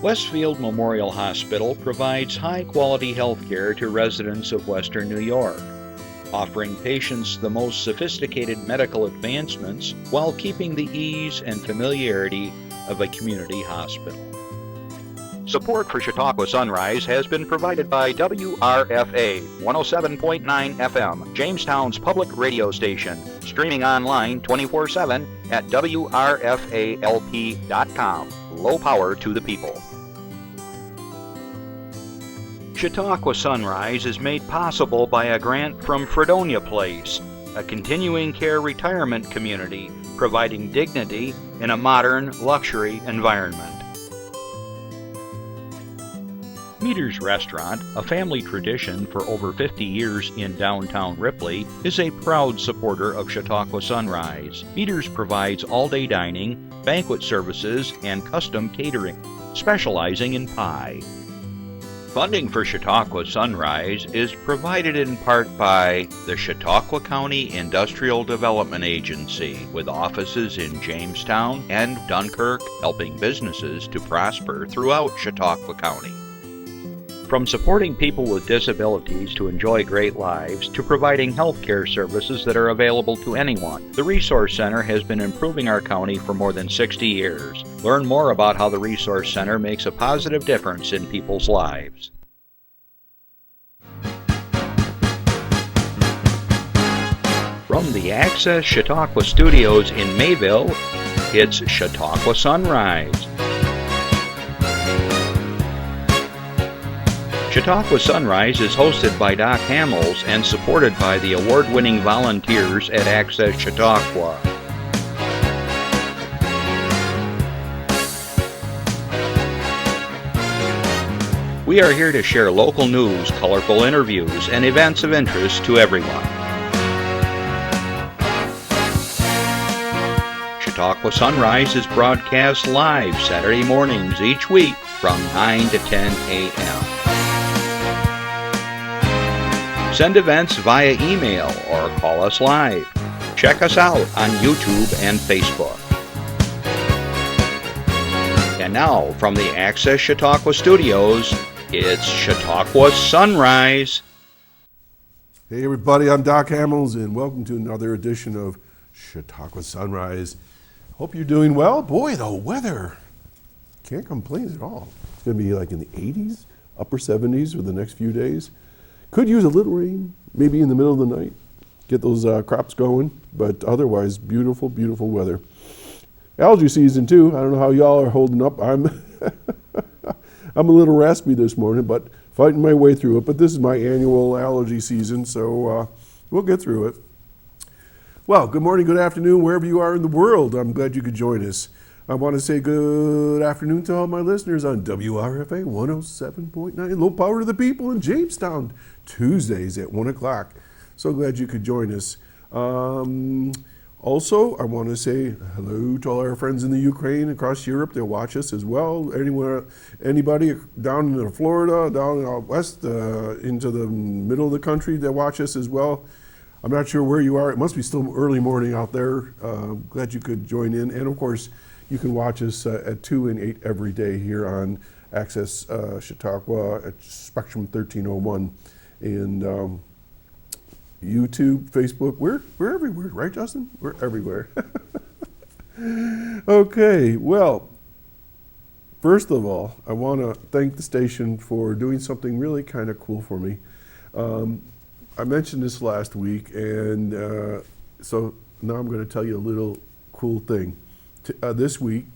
Westfield Memorial Hospital provides high-quality health care to residents of Western New York, offering patients the most sophisticated medical advancements while keeping the ease and familiarity of a community hospital. Support for Chautauqua Sunrise has been provided by WRFA 107.9 FM, Jamestown's public radio station, streaming online 24/7 at WRFALP.com. Low power to the people. Chautauqua Sunrise is made possible by a grant from Fredonia Place, a continuing care retirement community providing dignity in a modern luxury environment. Meter's Restaurant, a family tradition for over 50 years in downtown Ripley, is a proud supporter of Chautauqua Sunrise. Meter's provides all-day dining, banquet services, and custom catering, specializing in pie. Funding for Chautauqua Sunrise is provided in part by the Chautauqua County Industrial Development Agency, with offices in Jamestown and Dunkirk, helping businesses to prosper throughout Chautauqua County. From supporting people with disabilities to enjoy great lives, to providing health care services that are available to anyone, the Resource Center has been improving our county for more than 60 years. Learn more about how the Resource Center makes a positive difference in people's lives. From the Access Chautauqua Studios in Mayville, it's Chautauqua Sunrise. Chautauqua Sunrise is hosted by Doc Hamels and supported by the award-winning volunteers at Access Chautauqua. We are here to share local news, colorful interviews, and events of interest to everyone. Chautauqua Sunrise is broadcast live Saturday mornings each week from 9 to 10 a.m. Send events via email or call us live. Check us out on YouTube and Facebook. And now, from the Access Chautauqua Studios, it's Chautauqua Sunrise. Hey everybody, I'm Doc Hamels and welcome to another edition of Chautauqua Sunrise. Hope you're doing well. Boy, the weather, can't complain at all. It's going to be like in the 80s, upper 70s for the next few days. Could use a little rain, maybe in the middle of the night, get those crops going, but otherwise beautiful, beautiful weather. Allergy season too. I don't know how y'all are holding up. I'm a little raspy this morning, but fighting my way through it. But this is my annual allergy season, so we'll get through it. Well, good morning, good afternoon, wherever you are in the world. I'm glad you could join us. I want to say good afternoon to all my listeners on WRFA 107.9, low power to the people in Jamestown, Tuesdays at 1 o'clock. So glad you could join us. Also, I want to say hello to all our friends in the Ukraine, across Europe. They'll watch us as well. Anybody down in Florida, down out west, into the middle of the country, they'll watch us as well. I'm not sure where you are. It must be still early morning out there. Glad you could join in. And of course, you can watch us at 2 and 8 every day here on Access Chautauqua at Spectrum 1301. And YouTube, Facebook, we're everywhere, right, Justin? We're everywhere. Okay, well, first of all, I want to thank the station for doing something really kind of cool for me. I mentioned this last week, and so now I'm going to tell you a little cool thing. This week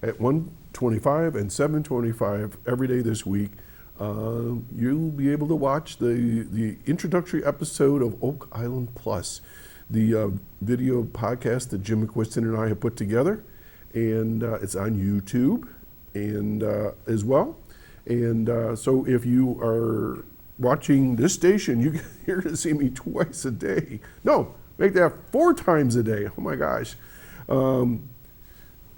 at 1:25 and 7:25 every day this week, you'll be able to watch the introductory episode of Oak Island Plus, the video podcast that Jim McQuiston and I have put together, and it's on YouTube and as well. And so if you are watching this station, you're here to see me twice a day. No, make that 4 times a day. Oh my gosh.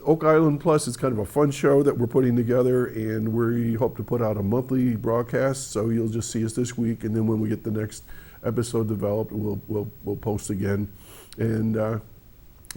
Oak Island Plus is kind of a fun show that we're putting together, and we hope to put out a monthly broadcast. So you'll just see us this week, and then when we get the next episode developed, we'll post again. And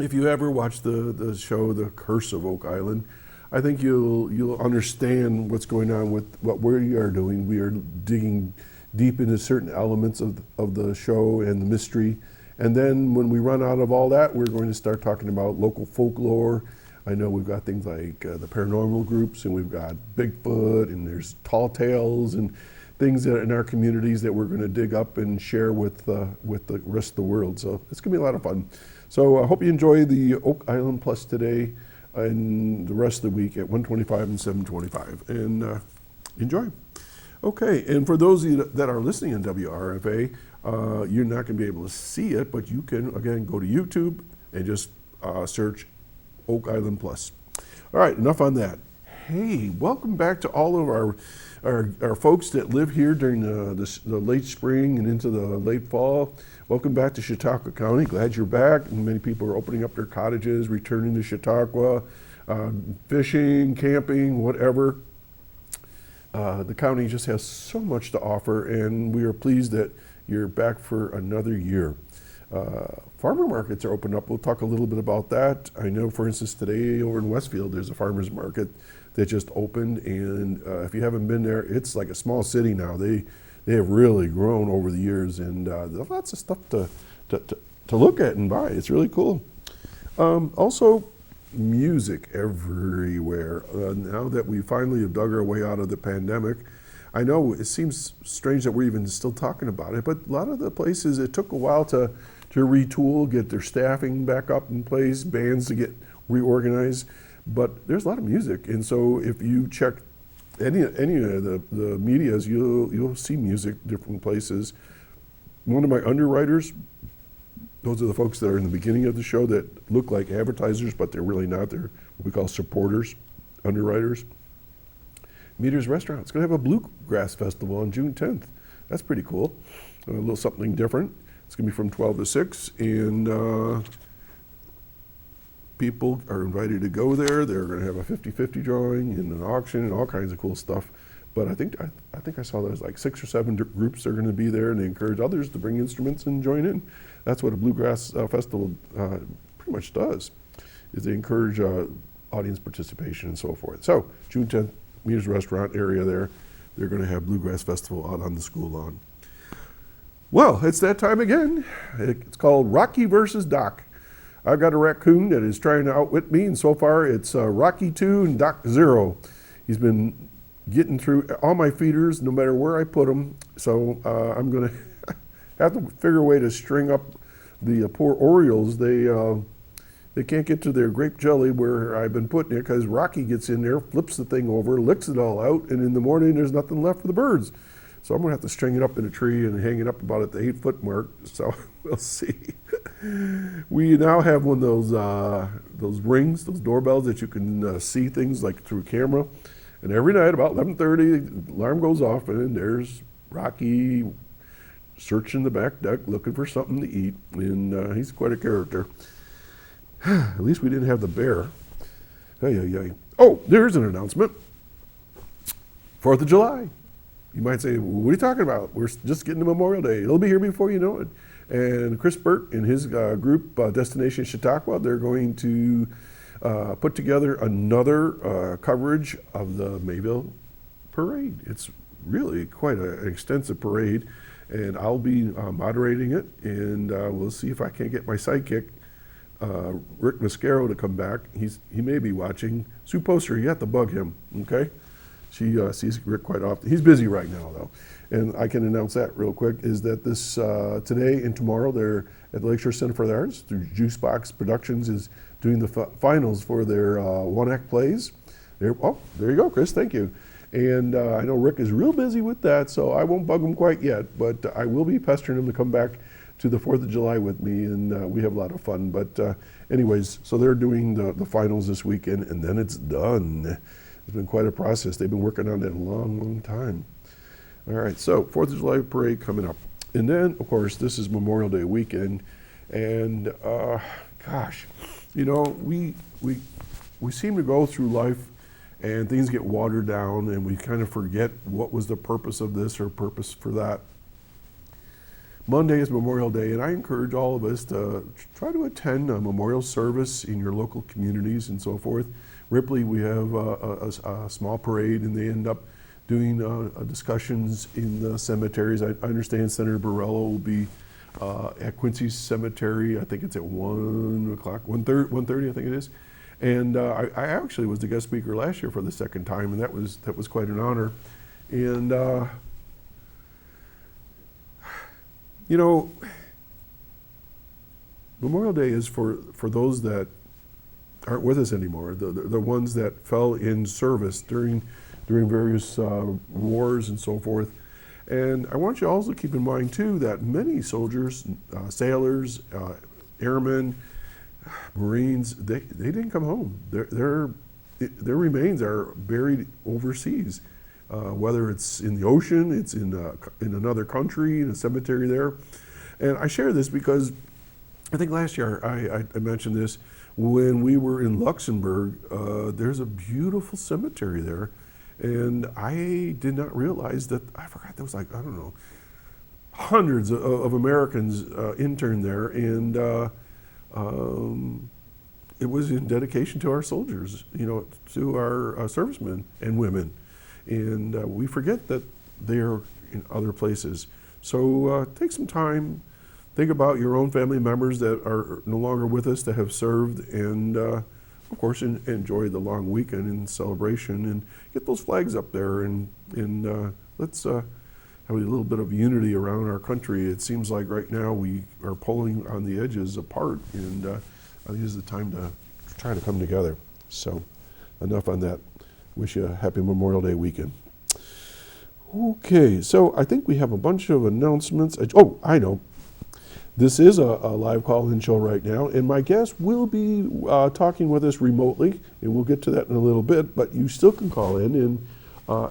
if you ever watch the show The Curse of Oak Island, I think you'll understand what's going on with what we are doing. We are digging deep into certain elements of the show and the mystery. And then when we run out of all that, we're going to start talking about local folklore. I know we've got things like the paranormal groups, and we've got Bigfoot, and there's tall tales and things that in our communities that we're going to dig up and share with the rest of the world. So it's going to be a lot of fun. So I hope you enjoy the Oak Island Plus today and the rest of the week at 125 and 725. And enjoy. Okay, and for those of you that are listening on WRFA, you're not going to be able to see it, but you can, again, go to YouTube and just search Oak Island Plus. All right, enough on that. Hey, welcome back to all of our folks that live here during the late spring and into the late fall. Welcome back to Chautauqua County. Glad you're back. And many people are opening up their cottages, returning to Chautauqua, fishing, camping, whatever. The county just has so much to offer, and we are pleased that you're back for another year. Farmer markets are open up. We'll talk a little bit about that. I know, for instance, today over in Westfield, there's a farmer's market that just opened, and if you haven't been there, it's like a small city now. They have really grown over the years, and there's lots of stuff to look at and buy. It's really cool. Also, music everywhere. Now that we finally have dug our way out of the pandemic, I know it seems strange that we're even still talking about it, but a lot of the places, it took a while to retool, get their staffing back up in place, bands to get reorganized, but there's a lot of music. And so if you check any of the medias, you'll see music different places. One of my underwriters, those are the folks that are in the beginning of the show that look like advertisers, but they're really not. They're what we call supporters, underwriters. Meter's Restaurant. It's going to have a bluegrass festival on June 10th. That's pretty cool. A little something different. It's going to be from 12 to 6, and people are invited to go there. They're going to have a 50-50 drawing and an auction and all kinds of cool stuff. But I think I saw there's like 6 or 7 groups that are going to be there, and they encourage others to bring instruments and join in. That's what a bluegrass festival pretty much does, is they encourage audience participation and so forth. So June 10th, Meter's Restaurant area there, they're going to have Bluegrass Festival out on the school lawn. Well, it's that time again. It's called Rocky versus Doc. I've got a raccoon that is trying to outwit me, and so far it's Rocky 2 and Doc 0. He's been getting through all my feeders no matter where I put them, so I'm going to have to figure a way to string up the poor Orioles. They can't get to their grape jelly where I've been putting it because Rocky gets in there, flips the thing over, licks it all out, and in the morning there's nothing left for the birds. So I'm going to have to string it up in a tree and hang it up about at the 8-foot mark, so we'll see. We now have one of those rings, those doorbells that you can see things like through a camera. And every night about 11:30, the alarm goes off, and there's Rocky searching the back deck looking for something to eat, and he's quite a character. At least we didn't have the bear. Oh, there's an announcement. 4th of July. You might say, what are you talking about? We're just getting to Memorial Day. It'll be here before you know it. And Chris Burt and his group, Destination Chautauqua, they're going to put together another coverage of the Mayville Parade. It's really quite an extensive parade, and I'll be moderating it, and we'll see if I can't get my sidekick, Rick Mascaro, to come back. He may be watching. Sue Poster, you have to bug him, okay? She sees Rick quite often. He's busy right now, though. And I can announce that real quick, is that this today and tomorrow, they're at the Lakeshore Center for the Arts through Juicebox Productions is doing the finals for their one-act plays. There you go, Chris, thank you. And I know Rick is real busy with that, so I won't bug him quite yet, but I will be pestering him to come back to the 4th of July with me, and we have a lot of fun. But anyways, so they're doing the finals this weekend, and then it's done. It's been quite a process. They've been working on it a long, long time. All right, so 4th of July parade coming up. And then, of course, this is Memorial Day weekend. And gosh, you know, we seem to go through life and things get watered down and we kind of forget what was the purpose of this or purpose for that. Monday is Memorial Day, and I encourage all of us to try to attend a memorial service in your local communities and so forth. Ripley, we have a small parade, and they end up doing discussions in the cemeteries. I understand Senator Borrello will be at Quincy Cemetery. I think it's at 1 o'clock, 1:30, I think it is. And I actually was the guest speaker last year for the second time, and that was quite an honor. And you know, Memorial Day is for those that aren't with us anymore, the ones that fell in service during various wars and so forth. And I want you also to keep in mind too that many soldiers, sailors, airmen, Marines, they didn't come home. Their remains are buried overseas, whether it's in the ocean, it's in another country, in a cemetery there. And I share this because I think last year I mentioned this when we were in Luxembourg. There's a beautiful cemetery there, and I did not realize that. I forgot there was like, I don't know, hundreds of Americans interned there, and it was in dedication to our soldiers, to our servicemen and women. And we forget that they're in other places. So take some time, think about your own family members that are no longer with us, that have served, and of course enjoy the long weekend and celebration, and get those flags up there, and let's have a little bit of unity around our country. It seems like right now we are pulling on the edges apart, and I think this is the time to try to come together. So enough on that. Wish you a happy Memorial Day weekend. Okay, so I think we have a bunch of announcements. Oh, I know. This is a live call-in show right now, and my guest will be talking with us remotely, and we'll get to that in a little bit, but you still can call in and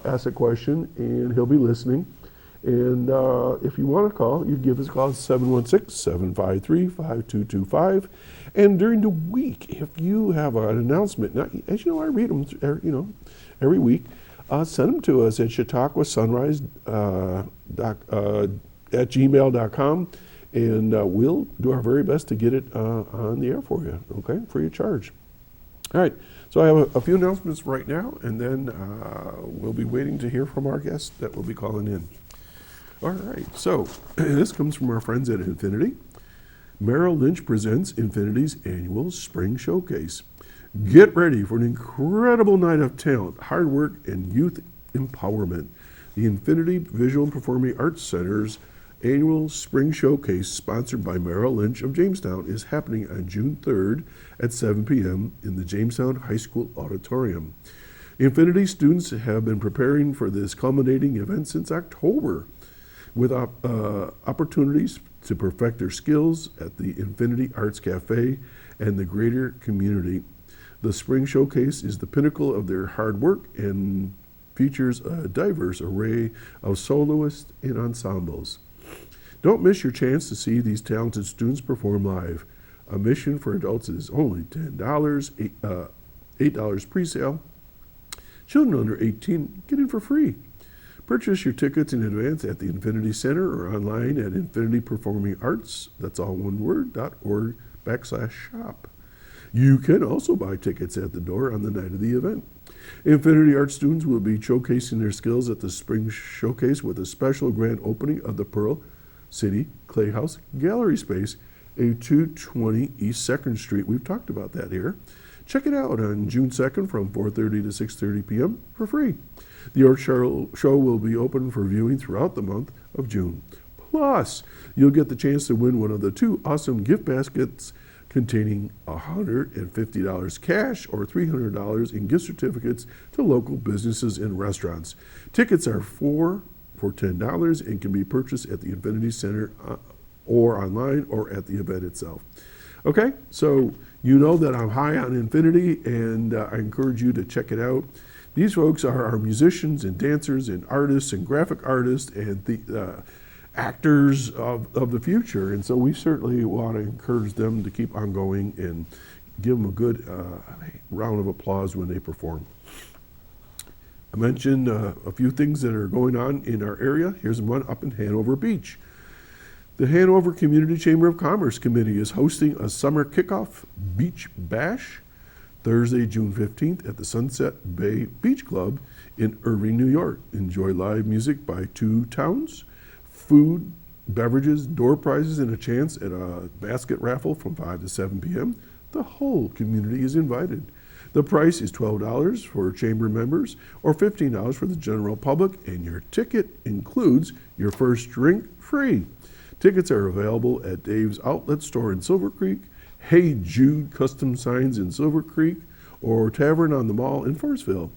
ask a question, and he'll be listening. And if you want to call, you give us a call at 716-753-5225. And during the week, if you have an announcement, now, as you know, I read them, every week. Send them to us at chautauquasunrise@gmail.com, and we'll do our very best to get it on the air for you, okay, free of charge. All right, so I have a few announcements right now, and then we'll be waiting to hear from our guests that will be calling in. All right, so this comes from our friends at Infinity. Merrill Lynch presents Infinity's annual Spring Showcase. Get ready for an incredible night of talent, hard work, and youth empowerment. The Infinity Visual and Performing Arts Center's annual Spring Showcase, sponsored by Merrill Lynch of Jamestown, is happening on June 3rd at 7 p.m. in the Jamestown High School Auditorium. Infinity students have been preparing for this culminating event since October, with opportunities to perfect their skills at the Infinity Arts Cafe and the greater community. The Spring Showcase is the pinnacle of their hard work and features a diverse array of soloists and ensembles. Don't miss your chance to see these talented students perform live. Admission for adults is only $10, $8 pre-sale. Children under 18 get in for free. Purchase your tickets in advance at the Infinity Center or online at infinityperformingarts, that's all one word, .org/shop. You can also buy tickets at the door on the night of the event. Infinity Art students will be showcasing their skills at the Spring Showcase with a special grand opening of the Pearl City Playhouse Gallery Space, at 220 East 2nd Street. We've talked about that here. Check it out on June 2nd from 4:30 to 6:30 p.m. for free. The art show will be open for viewing throughout the month of June. Plus, you'll get the chance to win one of the 2 awesome gift baskets containing $150 cash or $300 in gift certificates to local businesses and restaurants. Tickets are for $10 and can be purchased at the Infinity Center or online or at the event itself. Okay, so you know that I'm high on Infinity, and I encourage you to check it out. These folks are our musicians and dancers and artists and graphic artists and the actors of the future, and so we certainly want to encourage them to keep on going and give them a good round of applause when they perform. I mentioned a few things that are going on in our area. Here's one up in Hanover Beach. The Hanover Community Chamber of Commerce Committee is hosting a summer kickoff beach bash Thursday, June 15th at the Sunset Bay Beach Club in Irving, New York. Enjoy live music by Two Towns, food, beverages, door prizes, and a chance at a basket raffle from 5 to 7 p.m. The whole community is invited. The price is $12 for chamber members or $15 for the general public, and your ticket includes your first drink free. Tickets are available at Dave's Outlet Store in Silver Creek, Hey Jude Custom Signs in Silver Creek, or Tavern on the Mall in Forestville.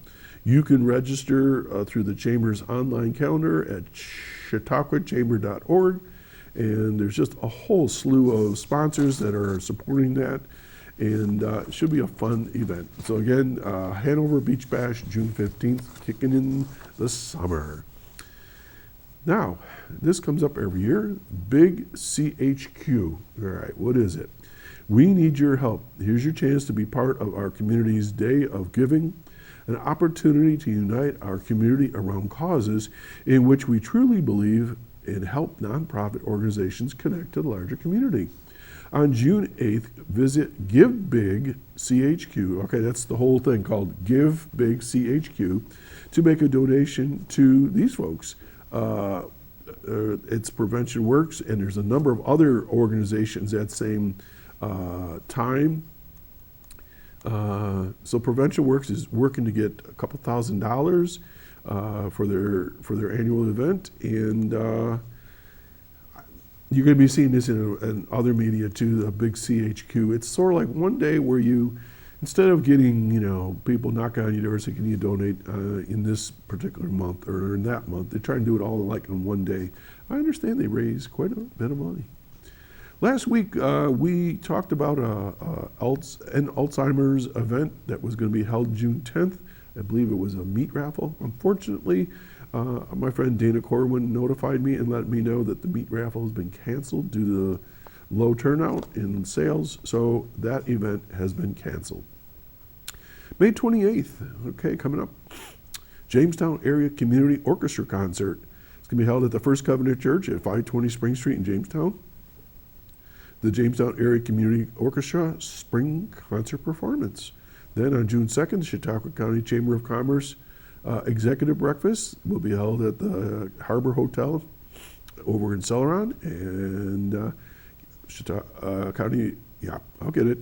You can register through the Chamber's online calendar at chautauquachamber.org, and there's just a whole slew of sponsors that are supporting that, and it should be a fun event. So again, Hanover Beach Bash, June 15th, kicking in the summer. Now, this comes up every year, Big CHQ. All right, what is it? We need your help. Here's your chance to be part of our community's Day of Giving, an opportunity to unite our community around causes in which we truly believe and help nonprofit organizations connect to the larger community. On June 8th, visit Give Big CHQ, okay, that's the whole thing called Give Big CHQ, to make a donation to these folks. It's Prevention Works, and there's a number of other organizations that same time. So Prevention Works is working to get a couple $1,000 for their annual event, and you're going to be seeing this in other media too. The Big CHQ. It's sort of like one day where you, instead of getting people knocking on your door saying, "Can you donate in this particular month or in that month?" They try and do it all like in one day. I understand they raise quite a bit of money. Last week, we talked about an Alzheimer's event that was going to be held June 10th. I believe it was a meat raffle. Unfortunately, my friend Dana Corwin notified me and let me know that the meat raffle has been canceled due to the low turnout in sales, so that event has been canceled. May 28th, okay, coming up, Jamestown Area Community Orchestra Concert. It's going to be held at the First Covenant Church at 520 Spring Street in Jamestown. The Jamestown Area Community Orchestra Spring Concert Performance. Then on June 2nd, the Chautauqua County Chamber of Commerce Executive Breakfast will be held at the Harbor Hotel over in Celeron, and Chautauqua County, yeah, I'll get it.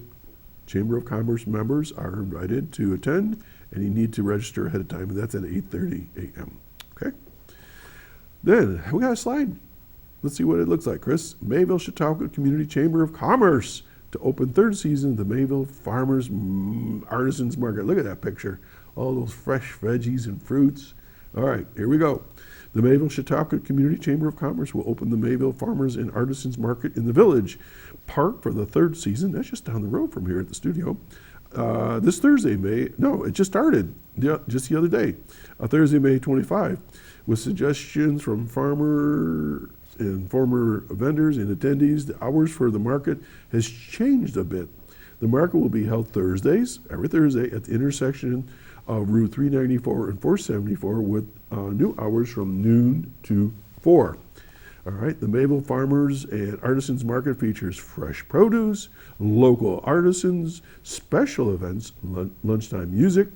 Chamber of Commerce members are invited to attend, and you need to register ahead of time, and that's at 8:30 a.m., okay? Then we got a slide. Let's see what it looks like, Chris. Mayville Chautauqua Community Chamber of Commerce to open third season of the Mayville Farmers Artisans Market. Look at that picture. All those fresh veggies and fruits. All right, here we go. The Mayville Chautauqua Community Chamber of Commerce will open the Mayville Farmers and Artisans Market in the Village Park for the third season. That's just down the road from here at the studio. This Thursday, it just started just the other day, Thursday, May 25, with suggestions from farmer and former vendors and attendees. The hours for the market has changed a bit. The market will be held every Thursday at the intersection of Route 394 and 474 with new hours from noon to 4. All right, the Mayville Farmers and Artisans Market features fresh produce, local artisans, special events, lunchtime music,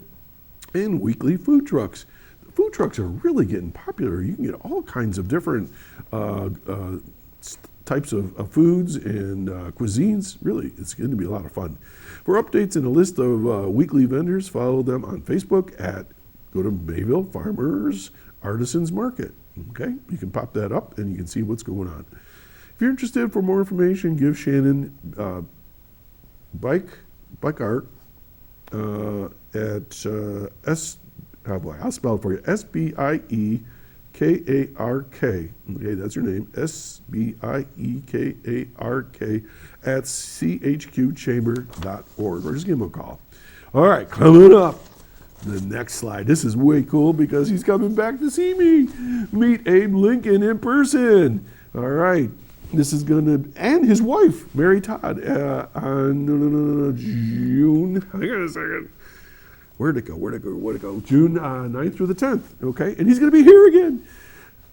and weekly food trucks. Food trucks are really getting popular. You can get all kinds of different types of foods and cuisines. Really, it's going to be a lot of fun. For updates and a list of weekly vendors, follow them on Facebook go to Mayville Farmers Artisans Market. Okay, you can pop that up and you can see what's going on. If you're interested for more information, give Shannon Bike Art at I'll spell it for you. SBIEKARK. Okay, that's her name. SBIEKARK at chqchamber.org. Or just give him a call. All right, coming up, the next slide. This is way cool because he's coming back to see me. Meet Abe Lincoln in person. All right. This is going to, and his wife, Mary Todd, on June, hang on a second. Where'd it go? June 9th through the 10th, okay? And he's going to be here again.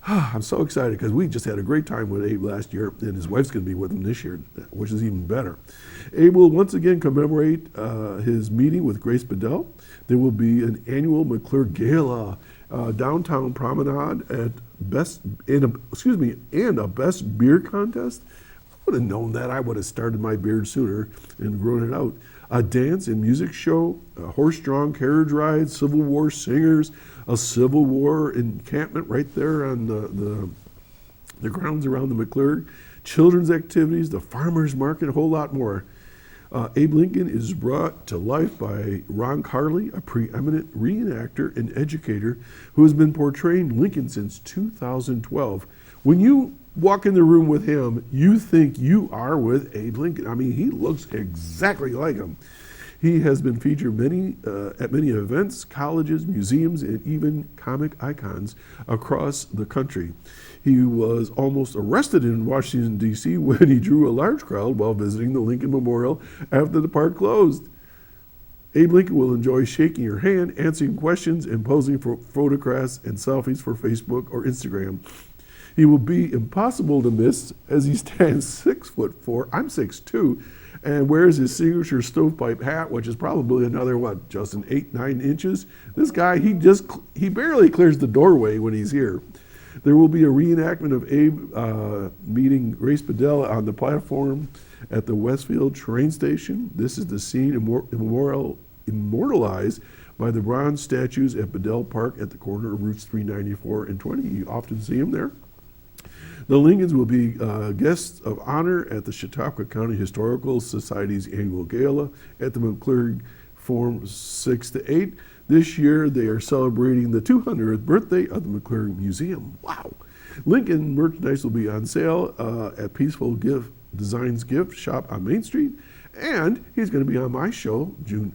I'm so excited because we just had a great time with Abe last year, and his wife's going to be with him this year, which is even better. Abe will once again commemorate his meeting with Grace Bedell. There will be an annual McClure Gala, downtown promenade at and a best beer contest. I would have known that. I would have started my beard sooner and grown it out. A dance and music show, a horse-drawn carriage ride, Civil War singers, a Civil War encampment right there on the grounds around the McClure, children's activities, the farmers market, a whole lot more. Abe Lincoln is brought to life by Ron Carley, a preeminent reenactor and educator who has been portraying Lincoln since 2012. When you walk in the room with him, you think you are with Abe Lincoln. I mean, he looks exactly like him. He has been featured at many events, colleges, museums, and even comic icons across the country. He was almost arrested in Washington, D.C. when he drew a large crowd while visiting the Lincoln Memorial after the park closed. Abe Lincoln will enjoy shaking your hand, answering questions, and posing for photographs and selfies for Facebook or Instagram. He will be impossible to miss as he stands 6'4", I'm 6'2", and wears his signature stovepipe hat, which is probably another, just an 8-9 inches. This guy, he barely clears the doorway when he's here. There will be a reenactment of Abe meeting Grace Bedell on the platform at the Westfield train station. This is the scene immortalized by the bronze statues at Bedell Park at the corner of Routes 394 and 20. You often see them there. The Lincolns will be guests of honor at the Chautauqua County Historical Society's annual gala at the McClure Forum 6 to 8. This year, they are celebrating the 200th birthday of the McClure Museum. Wow. Lincoln merchandise will be on sale at Peaceful Designs Gift Shop on Main Street. And he's going to be on my show, June,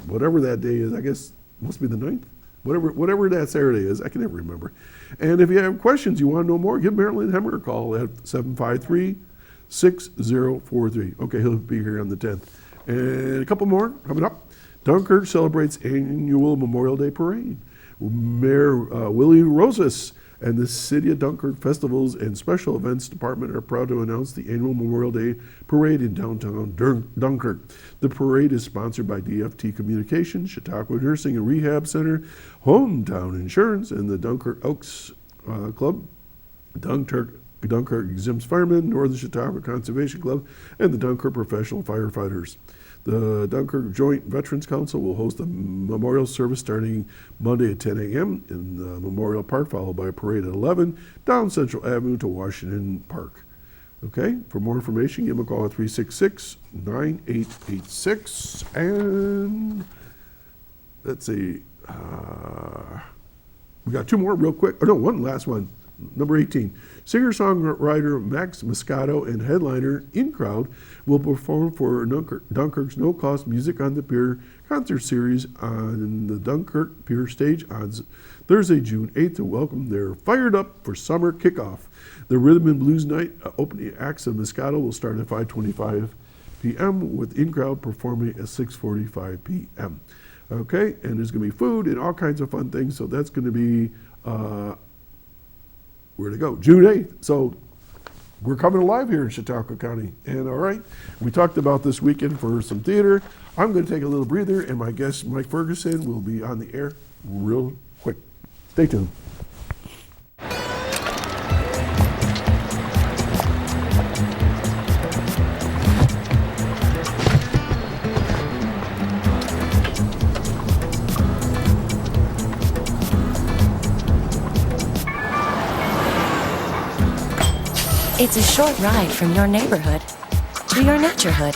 whatever that day is. I guess must be the 9th. Whatever that Saturday is, I can never remember. And if you have questions, you want to know more, give Marilyn Hemmer a call at 753-6043. Okay, he'll be here on the 10th. And a couple more coming up. Dunkirk celebrates annual Memorial Day Parade. Mayor Willie Rosas and the City of Dunkirk Festivals and Special Events Department are proud to announce the annual Memorial Day Parade in downtown Dunkirk. The parade is sponsored by DFT Communications, Chautauqua Nursing and Rehab Center, Hometown Insurance, and the Dunkirk Oaks Club. Dunkirk Exempts Firemen, Northern Chautauqua Conservation Club, and the Dunkirk Professional Firefighters. The Dunkirk Joint Veterans Council will host a memorial service starting Monday at 10 a.m. in the Memorial Park, followed by a parade at 11 down Central Avenue to Washington Park. Okay, for more information, give them a call at 366-9886. And let's see, we got two more real quick. Oh, no, one last one. Number 18, singer-songwriter Max Moscato and headliner In Crowd will perform for Dunkirk's no-cost Music on the Pier concert series on the Dunkirk Pier stage on Thursday, June 8th to welcome their Fired Up for Summer kickoff. The Rhythm and Blues Night opening acts of Moscato will start at 5:25 p.m. with In Crowd performing at 6:45 p.m. Okay, and there's going to be food and all kinds of fun things, so that's going to be where to go? June 8th. So we're coming alive here in Chautauqua County. And all right, we talked about this weekend for some theater. I'm going to take a little breather, and my guest, Mike Ferguson, will be on the air real quick. Stay tuned. It's a short ride from your neighborhood to your naturehood.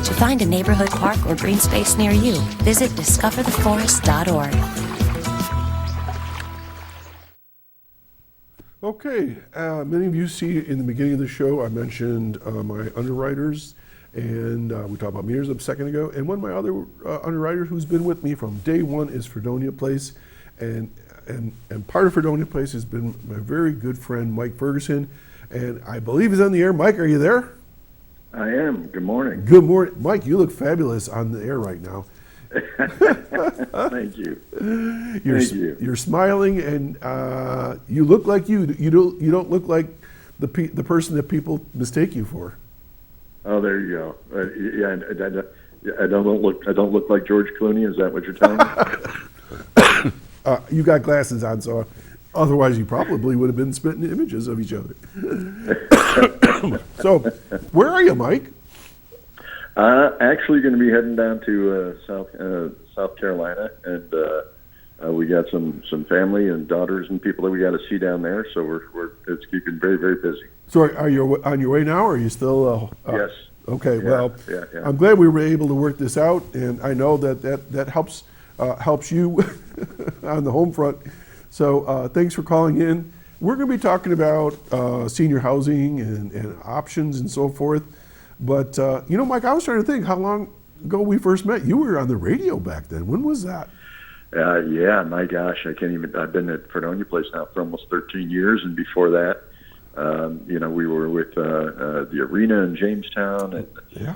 To find a neighborhood park or green space near you, visit discovertheforest.org. Okay, many of you see in the beginning of the show, I mentioned my underwriters, and we talked about meters a second ago, and one of my other underwriters who's been with me from day one is Fredonia Place, and part of Fredonia Place has been my very good friend, Mike Ferguson, and I believe he's on the air. Mike, are you there? I am. Good morning. Good morning. Mike, you look fabulous on the air right now. Thank you. Thank you. You're smiling, and you look like you don't look like the person that people mistake you for. Oh, there you go. I don't look like George Clooney. Is that what you're telling me? You got glasses on, so otherwise you probably would have been spitting images of each other. So, where are you, Mike? Actually, going to be heading down to South Carolina, and we got some family and daughters and people that we got to see down there. So it's keeping very, very busy. So, are you on your way now, or are you still? Yes. Okay. Yeah, well, yeah. I'm glad we were able to work this out, and I know that helps you on the home front. So, thanks for calling in. We're going to be talking about senior housing and options and so forth. But, Mike, I was trying to think how long ago we first met. You were on the radio back then. When was that? Yeah, my gosh, I've been at Fredonia Place now for almost 13 years. And before that, we were with the arena in Jamestown and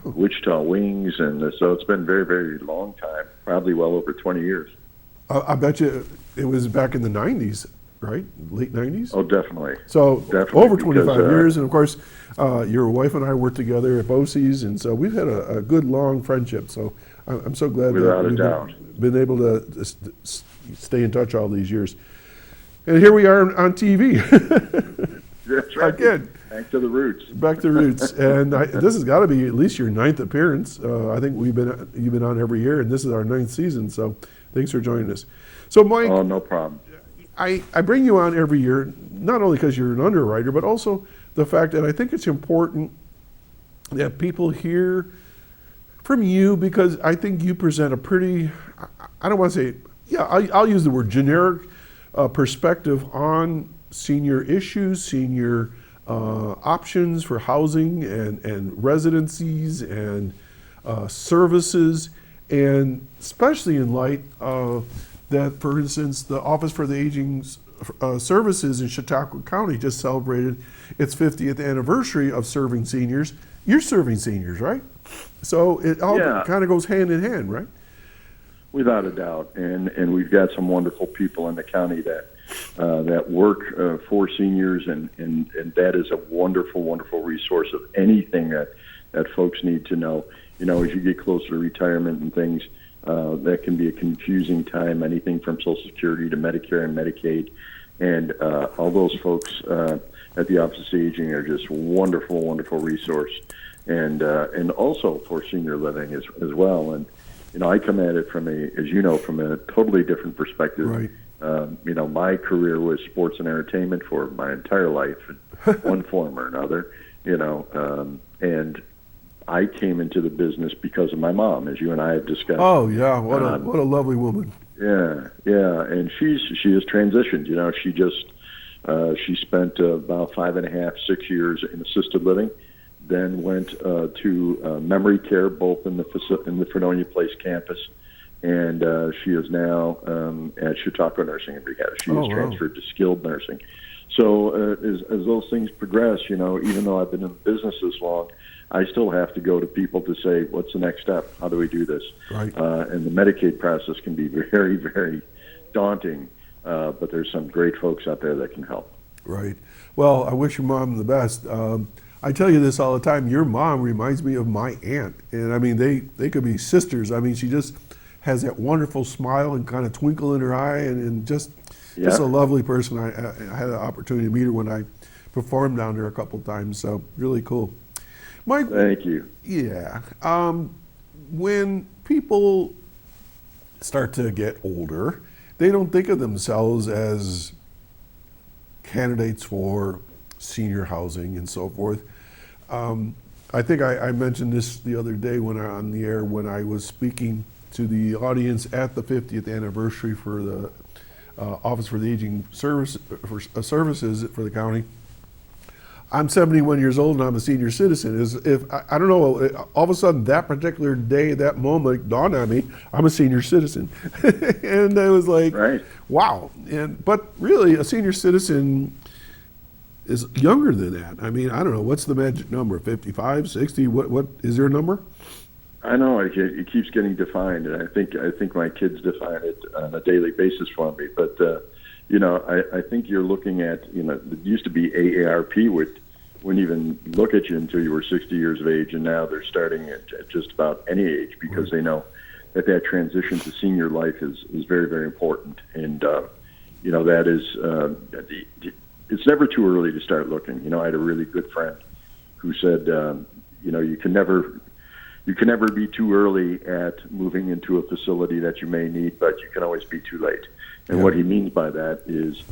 Wichita Wings. And so it's been a very, very long time, probably well over 20 years. I bet you it was back in the 90s, right? Late 90s? Oh, definitely. So definitely, over 25 years. And, of course, your wife and I worked together at BOCES, and so we've had a good, long friendship. So I'm so glad Without that a we've doubt. been able to stay in touch all these years. And here we are on TV. That's right. Again. Back to the roots. Back to roots. And this has got to be at least your 9th appearance. I think you've been on every year, and this is our 9th season. So thanks for joining us. So, Mike. Oh, no problem. I bring you on every year, not only because you're an underwriter, but also the fact that I think it's important that people hear from you, because I think you present a pretty, I don't want to say, I'll use the word generic perspective on senior issues, senior options for housing and residencies and services, and especially in light of that, for instance, the Office for the Aging Services in Chautauqua County just celebrated its 50th anniversary of serving seniors. You're serving seniors, right? So it all kind of goes hand in hand, right? Without a doubt, and we've got some wonderful people in the county that work for seniors, and that is a wonderful, wonderful resource of anything that folks need to know. As you get closer to retirement and things, that can be a confusing time, anything from Social Security to Medicare and Medicaid. And all those folks at the Office of Aging are just wonderful, wonderful resource. And also for senior living as well. And, I come at it from a totally different perspective. Right. My career was sports and entertainment for my entire life, in one form or another, and I came into the business because of my mom, as you and I have discussed. Oh yeah, what a lovely woman. Yeah, and she has transitioned. She spent about 5.5, 6 years in assisted living, then went to memory care, both in the Fredonia Place campus, and she is now at Chautauqua Nursing and Rehab. She is transferred to skilled nursing. So as those things progress, even though I've been in business this long, I still have to go to people to say, what's the next step? How do we do this? Right. And the Medicaid process can be very, very daunting, but there's some great folks out there that can help. Right. Well, I wish your mom the best. I tell you this all the time. Your mom reminds me of my aunt. And I mean, they could be sisters. I mean, she just has that wonderful smile and kind of twinkle in her eye, and just a lovely person. I had an opportunity to meet her when I performed down there a couple of times. So really cool. Mike, thank you. Yeah. When people start to get older, they don't think of themselves as candidates for senior housing and so forth. I think I mentioned this the other day when on the air when I was speaking to the audience at the 50th anniversary for the Office for the Aging Services for the county. I'm 71 years old and I'm a senior citizen. I don't know, all of a sudden that particular day, that moment dawned on me, I'm a senior citizen. And I was like, right. Wow. But really, a senior citizen is younger than that. I mean, I don't know, what's the magic number, 55, 60? What is there a number? I know it keeps getting defined, and I think my kids define it on a daily basis for me. But I think you're looking at it used to be AARP wouldn't even look at you until you were 60 years of age, and now they're starting at just about any age because they know that transition to senior life is very, very important, and that is it's never too early to start looking. I had a really good friend who said you can never be too early at moving into a facility that you may need, but you can always be too late. And what he means by that is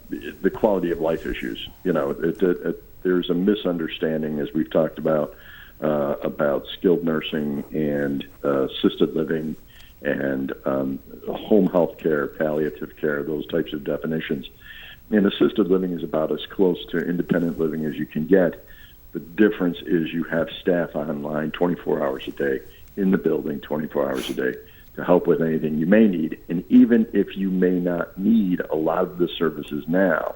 the quality of life issues. There's a misunderstanding, as we've talked about skilled nursing and assisted living and home health care, palliative care, those types of definitions. And assisted living is about as close to independent living as you can get. The difference is you have staff online 24 hours a day in the building 24 hours a day to help with anything you may need. And even if you may not need a lot of the services now,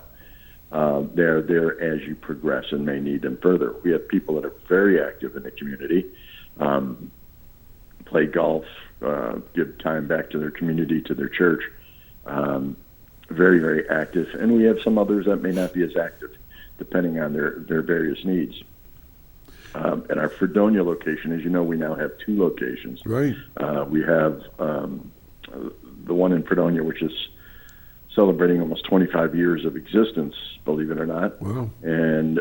they're there as you progress and may need them further. We have people that are very active in the community, play golf, give time back to their community, to their church, very, very active. And we have some others that may not be as active, depending on their various needs. At our Fredonia location, as you know, we now have 2 locations. Right. We have the one in Fredonia, which is celebrating almost 25 years of existence, believe it or not. Wow. And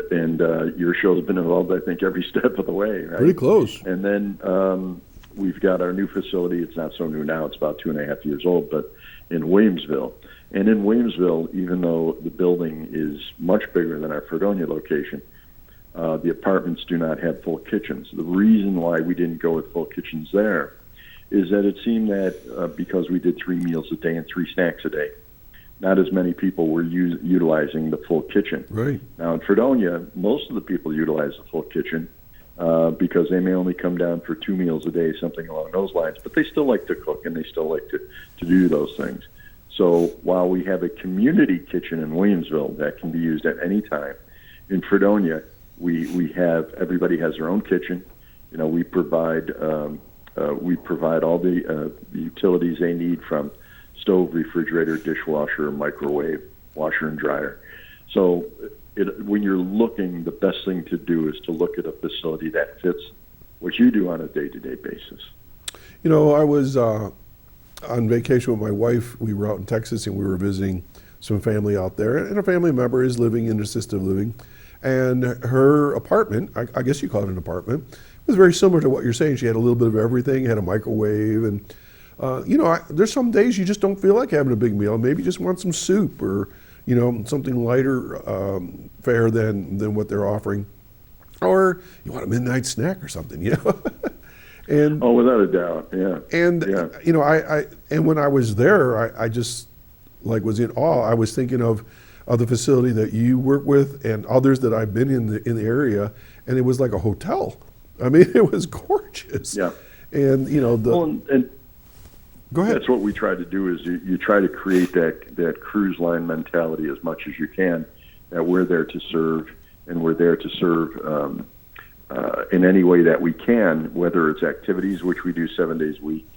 your show's been involved, I think, every step of the way. Right? Pretty close. And then we've got our new facility. It's not so new now. It's about 2.5 years old, but in Williamsville. And in Williamsville, even though the building is much bigger than our Fredonia location, the apartments do not have full kitchens. The reason why we didn't go with full kitchens there is that it seemed that because we did 3 meals a day and 3 snacks a day, not as many people were utilizing the full kitchen. Right. Now in Fredonia, most of the people utilize the full kitchen because they may only come down for 2 meals a day, something along those lines, but they still like to cook and they still like to do those things. So while we have a community kitchen in Williamsville that can be used at any time, in Fredonia, we have everybody has their own kitchen. We provide all the utilities they need, from stove, refrigerator, dishwasher, microwave, washer and dryer. So when you're looking, the best thing to do is to look at a facility that fits what you do on a day-to-day basis. I was on vacation with my wife. We were out in Texas and we were visiting some family out there, and a family member is living in assisted living, and her apartment, I guess you call it an apartment, was very similar to what you're saying. She had a little bit of everything, had a microwave, and there's some days you just don't feel like having a big meal. Maybe you just want some soup or something lighter fare than what they're offering, or you want a midnight snack or something, And without a doubt, yeah. And I when I was there, I just was in awe. I was thinking of the facility that you work with and others that I've been in the area, and it was like a hotel. I mean, it was gorgeous. Yeah. And and go ahead. That's what we try to do, is you try to create that cruise line mentality as much as you can, that we're there to serve, and we're there to serve in any way that we can, whether it's activities, which we do 7 days a week.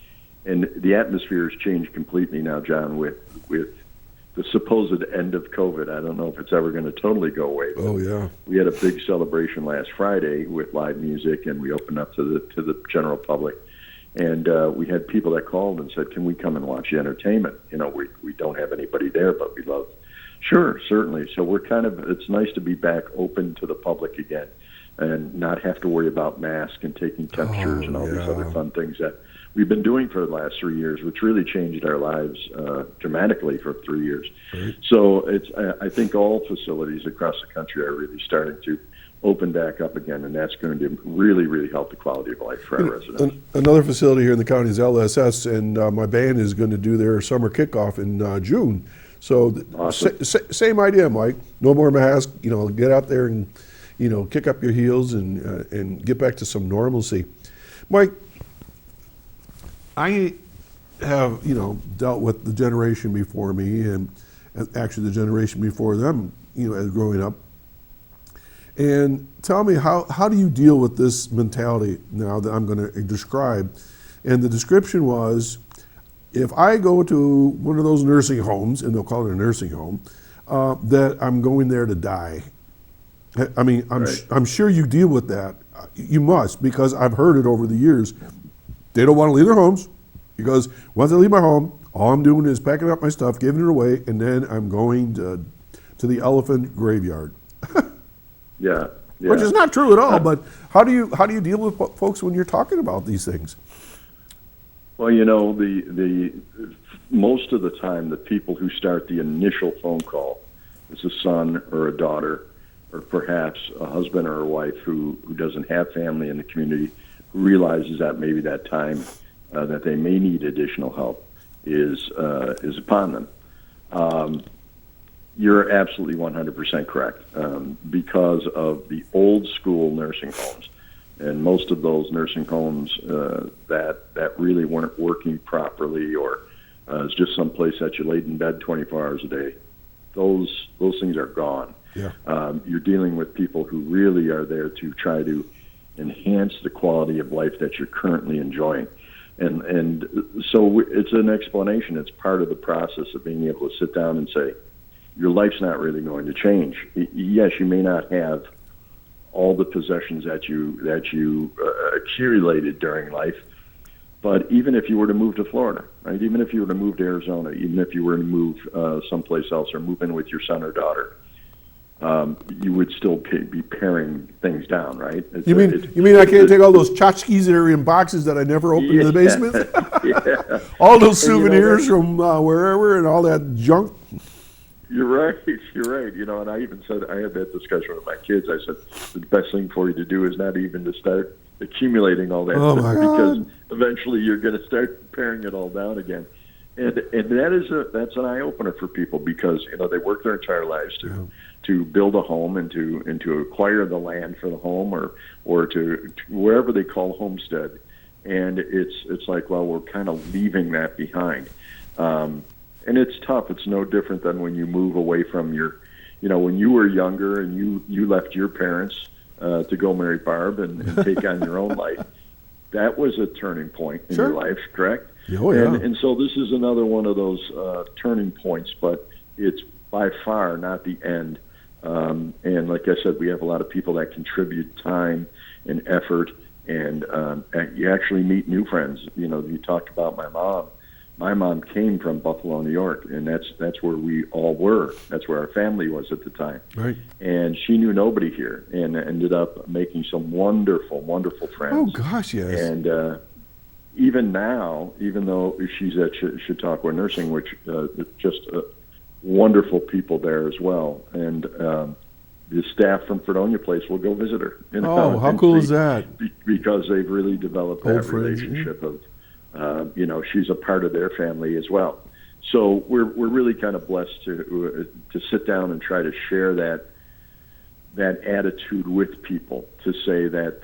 And the atmosphere has changed completely now, John, with the supposed end of COVID. I don't know if it's ever going to totally go away. Oh, yeah. We had a big celebration last Friday with live music, and we opened up to the general public. And we had people that called and said, can we come and watch the entertainment? We don't have anybody there, but we love. Sure, certainly. So it's nice to be back open to the public again and not have to worry about masks and taking temperatures and all these other fun things that we've been doing for the last 3 years, which really changed our lives dramatically for 3 years. Right. So I think all facilities across the country are really starting to open back up again, and that's going to really, really help the quality of life for our residents. Another facility here in the county is LSS, and my band is going to do their summer kickoff in June. So awesome. Same idea, Mike. No more masks. Get out there and kick up your heels and get back to some normalcy. Mike, I have dealt with the generation before me and actually the generation before them, as growing up. And tell me, how do you deal with this mentality now that I'm going to describe? And the description was, if I go to one of those nursing homes, and they'll call it a nursing home, that I'm going there to die. I mean, I'm sure you deal with that. You must, because I've heard it over the years. They don't want to leave their homes, because once I leave my home, all I'm doing is packing up my stuff, giving it away, and then I'm going to the elephant graveyard. Yeah. Which is not true at all. But how do you deal with folks when you're talking about these things? Well, you know, the most of the time, the people who start the initial phone call is a son or a daughter, or perhaps a husband or a wife who doesn't have family in the community, who realizes that maybe that time that they may need additional help is upon them. You're absolutely 100% correct. Because of the old school nursing homes, and most of those nursing homes that really weren't working properly, or it's just some place that you laid in bed 24 hours a day, those things are gone. Yeah. You're dealing with people who really are there to try to enhance the quality of life that you're currently enjoying. And so it's an explanation. It's part of the process of being able to sit down and say, your life's not really going to change. Yes, you may not have all the possessions that you accumulated during life, but even if you were to move to Florida, right? Even if you were to move to Arizona, even if you were to move someplace else or move in with your son or daughter, you would still be paring things down, right? You mean I can't take all those tchotchkes that are in boxes that I never opened in the basement? Yeah. All those souvenirs from wherever and all that junk. You're right. You know, and I even said, I had that discussion with my kids. I said, the best thing for you to do is not even to start accumulating all that stuff, because eventually you're going to start paring it all down again. And that's an eye opener for people, because, you know, they work their entire lives to build a home and to acquire the land for the home or to wherever they call homestead. And it's like, well, we're kind of leaving that behind. And it's tough. It's no different than when you move away from when you were younger and you left your parents to go marry Barb and take on your own life. That was a turning point in your life, correct? Oh, yeah. And so this is another one of those turning points, but it's by far not the end. And like I said, we have a lot of people that contribute time and effort, and you actually meet new friends. You know, you talked about my mom. My mom came from Buffalo, New York, and that's where we all were. That's where our family was at the time. Right. And she knew nobody here, and ended up making some wonderful, wonderful friends. Oh gosh, yes. And even now, even though she's at Chautauqua Nursing, which just wonderful people there as well, and the staff from Fredonia Place will go visit her. How cool is that? Because they've really developed that relationship of. She's a part of their family as well. So we're really kind of blessed to sit down and try to share that attitude with people, to say that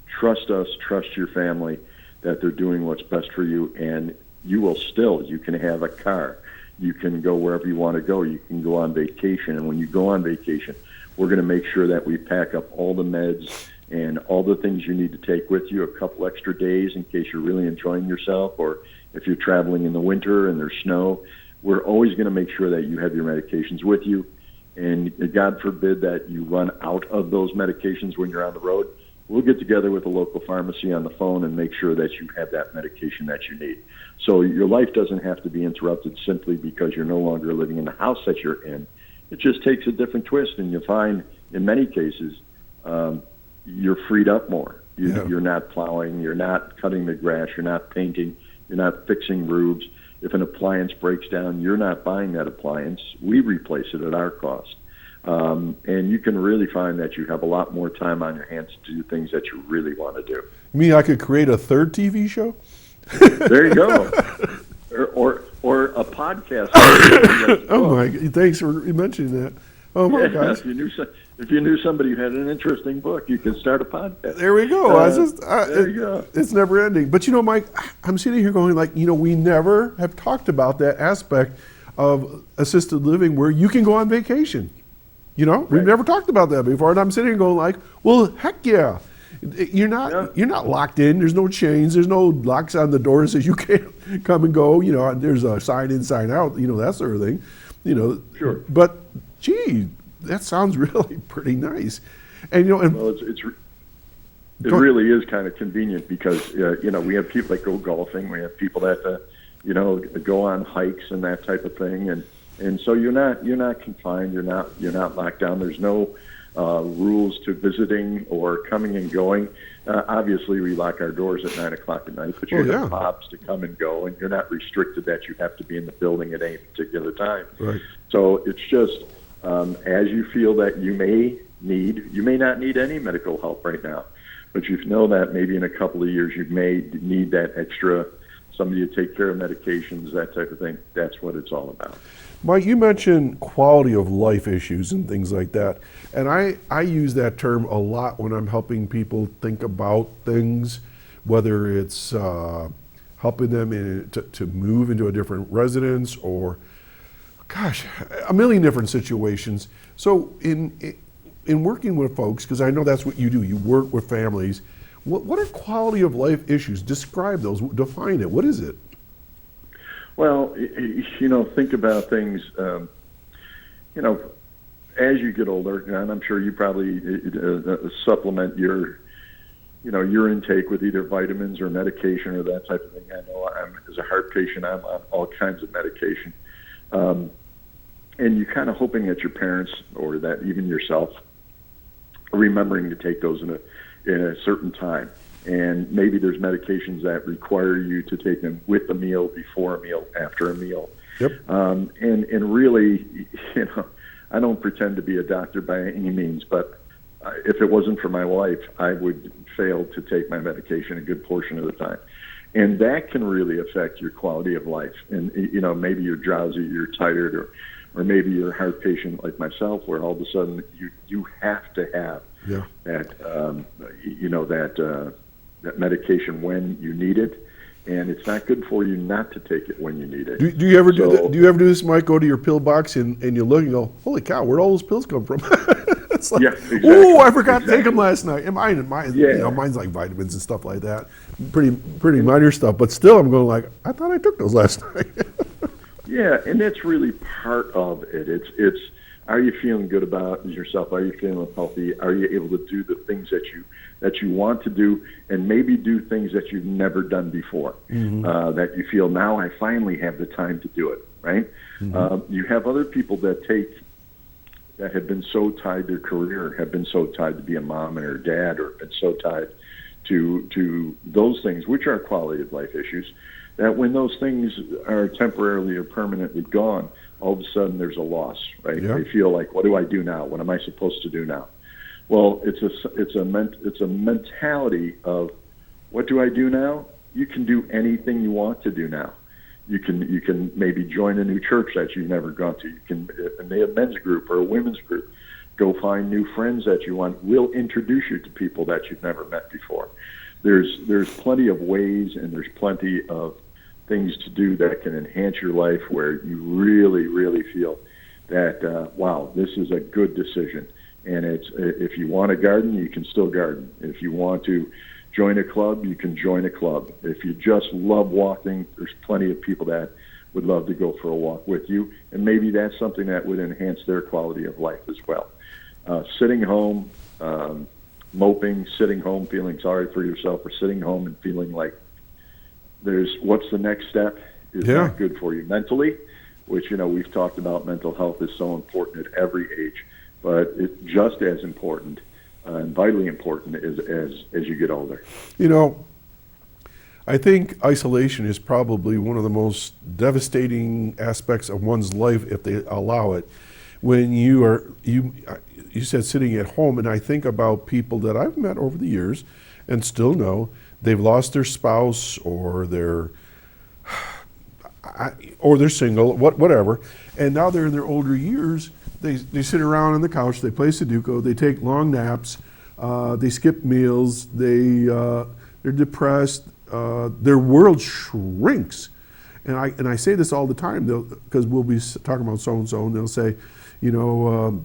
trust us, trust your family, that they're doing what's best for you, and you can have a car, you can go wherever you want to go, you can go on vacation, and when you go on vacation, we're going to make sure that we pack up all the meds and all the things you need to take with you, a couple extra days in case you're really enjoying yourself, or if you're traveling in the winter and there's snow. We're always going to make sure that you have your medications with you, and God forbid that you run out of those medications when you're on the road. We'll get together with a local pharmacy on the phone and make sure that you have that medication that you need. So your life doesn't have to be interrupted simply because you're no longer living in the house that you're in. It just takes a different twist, and you find in many cases you're freed up more. You're not plowing, you're not cutting the grass, you're not painting, you're not fixing roofs. If an appliance breaks down, you're not buying that appliance. We replace it at our cost. And you can really find that you have a lot more time on your hands to do things that you really want to do. You mean I could create a third TV show? There you go. Or a podcast. Oh my! Thanks for mentioning that. Oh my gosh! If you knew somebody who had an interesting book, you could start a podcast. There we go. There you go. It's never ending. But you know, Mike, I'm sitting here going like, we never have talked about that aspect of assisted living where you can go on vacation. You know, we've Right. never talked about that before, and I'm sitting here going like, well, heck yeah. You're not Yeah. you're not locked in. There's no chains. There's no locks on the door that says you can't come and go. You know, there's a sign in, sign out. You know, that sort of thing. You know, Sure. But gee, that sounds really pretty nice. And you know, and Well, it Go- really is kind of convenient because you know, we have people that go golfing, we have people that you know, go on hikes and that type of thing, and so you're not confined, you're not locked down. There's no rules to visiting or coming and going. Obviously, we lock our doors at 9 o'clock at night, but you Oh, have yeah. fobs to come and go, and you're not restricted that you have to be in the building at any particular time. Right. So it's just as you feel that you may not need any medical help right now, but you know that maybe in a couple of years you may need that extra somebody to take care of medications, that type of thing. That's what it's all about. Mike, you mentioned quality of life issues and things like that. And I use that term a lot when I'm helping people think about things, whether it's helping them to move into a different residence or, gosh, a million different situations. So in working with folks, because I know that's what you do, you work with families, what are quality of life issues? Describe those, define it. What is it? Well, you know, think about things, you know, as you get older, and I'm sure you probably supplement your intake with either vitamins or medication or that type of thing. I know as a heart patient, I'm on all kinds of medication. And you're kind of hoping that your parents or that even yourself are remembering to take those in a certain time. And maybe there's medications that require you to take them with a meal, before a meal, after a meal. Yep. And really, you know, I don't pretend to be a doctor by any means, but if it wasn't for my wife, I would fail to take my medication a good portion of the time. And that can really affect your quality of life. And, you know, maybe you're drowsy, you're tired, or maybe you're a heart patient like myself, where all of a sudden you have to have that, you know, that medication when you need it, and it's not good for you not to take it when you need it. Do you ever do that? Do you ever do this, Mike? Go to your pill box and you look and go, "Holy cow, where'd all those pills come from?" It's like, Yeah, exactly. "Ooh, I forgot to take them last night." And mine, Yeah. you know, mine's like vitamins and stuff like that. Pretty minor stuff, but still, I'm going like, I thought I took those last night. Yeah, and that's really part of it. It's are you feeling good about yourself? Are you feeling healthy? Are you able to do the things that you want to do, and maybe do things that you've never done before? That you feel, now I finally have the time to do it. Right? You have other people that have been so tied to their career, have been so tied to be a mom or a dad, or been so tied to those things, which are quality of life issues, that when those things are temporarily or permanently gone, all of a sudden there's a loss, right? Yeah. They feel like, what do I do now? What am I supposed to do now? Well, it's a mentality of, what do I do now? You can do anything you want to do now. You can maybe join a new church that you've never gone to. You can, and they have a men's group or a women's group. Go find new friends that you want. We'll introduce you to people that you've never met before. There's plenty of ways, and there's plenty of things to do that can enhance your life, where you really, really feel that, wow, this is a good decision. And it's, if you want to garden, you can still garden. If you want to join a club, you can join a club. If you just love walking, there's plenty of people that would love to go for a walk with you. And maybe that's something that would enhance their quality of life as well. Sitting home, moping, sitting home feeling sorry for yourself, or sitting home and feeling like what's the next step is not good for you mentally, which, you know, we've talked about mental health is so important at every age, but it's just as important and vitally important as you get older. You know, I think isolation is probably one of the most devastating aspects of one's life, if they allow it. When you said sitting at home, and I think about people that I've met over the years and still know, they've lost their spouse, or they're single, whatever, and now they're in their older years. They sit around on the couch, they play Sudoku, they take long naps, they skip meals, they're depressed, their world shrinks. And I say this all the time, because we'll be talking about so-and-so, and they'll say, you know,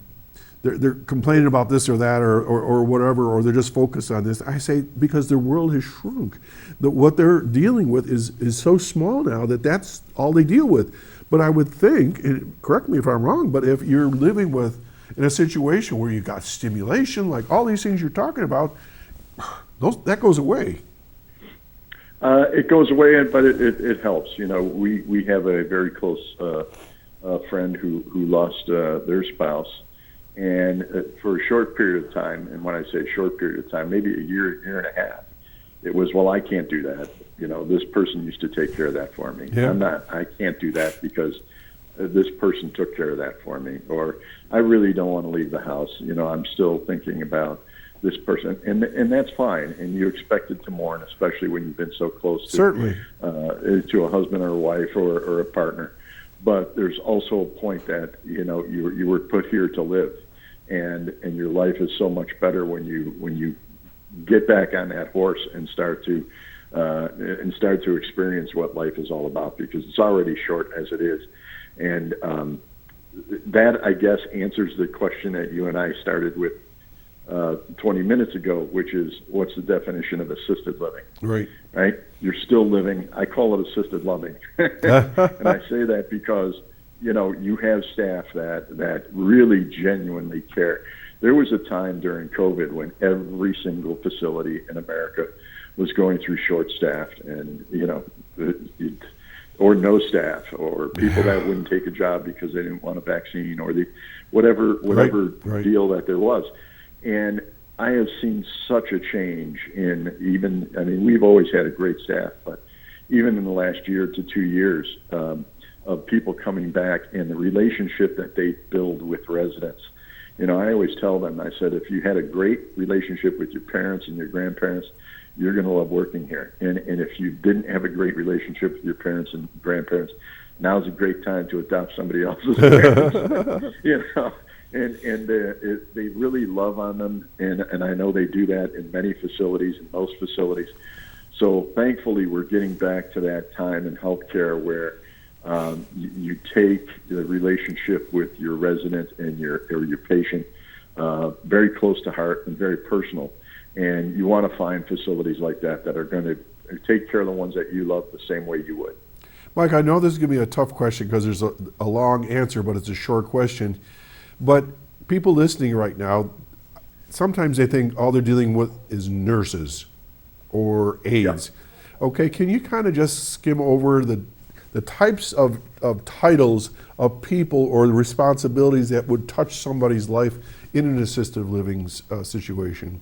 they're complaining about this or that or whatever, or they're just focused on this. I say, because their world has shrunk. That what they're dealing with is so small now that that's all they deal with. But I would think, and correct me if I'm wrong, but if you're living in a situation where you've got stimulation, like all these things you're talking about, that goes away. It goes away, but it helps. We have a very close friend who lost their spouse, and for a short period of time, and when I say short period of time, maybe a year and a half, it was, well, I can't do that. This person used to take care of that for me. Yeah. I can't do that because this person took care of that for me, or I really don't want to leave the house. I'm still thinking about this person, and that's fine. And you expected to mourn, especially when you've been so close to Certainly. To a husband or a wife or a partner. But there's also a point that you were put here to live, and your life is so much better when you get back on that horse and start to experience what life is all about, because it's already short as it is. And that, I guess, answers the question that you and I started with 20 minutes ago, which is, what's the definition of assisted living? Right? You're still living. I call it assisted loving. And I say that because, you have staff that really genuinely care. There was a time during COVID when every single facility in America was going through short-staffed and, or no staff, or people that wouldn't take a job because they didn't want a vaccine, or whatever Right. deal that there was. And I have seen such a change we've always had a great staff, but even in the last year to 2 years of people coming back and the relationship that they build with residents. I always tell them, I said, if you had a great relationship with your parents and your grandparents, you're going to love working here. And if you didn't have a great relationship with your parents and grandparents, now's a great time to adopt somebody else's parents. And they really love on them, and I know they do that in many facilities, in most facilities. So thankfully, we're getting back to that time in healthcare where you take the relationship with your resident and your patient very close to heart and very personal. And you want to find facilities like that are going to take care of the ones that you love the same way you would. Mike, I know this is going to be a tough question because there's a long answer, but it's a short question. But people listening right now, sometimes they think all they're dealing with is nurses or aides. Yeah. Okay, can you kind of just skim over the types of titles of people or the responsibilities that would touch somebody's life in an assisted living situation?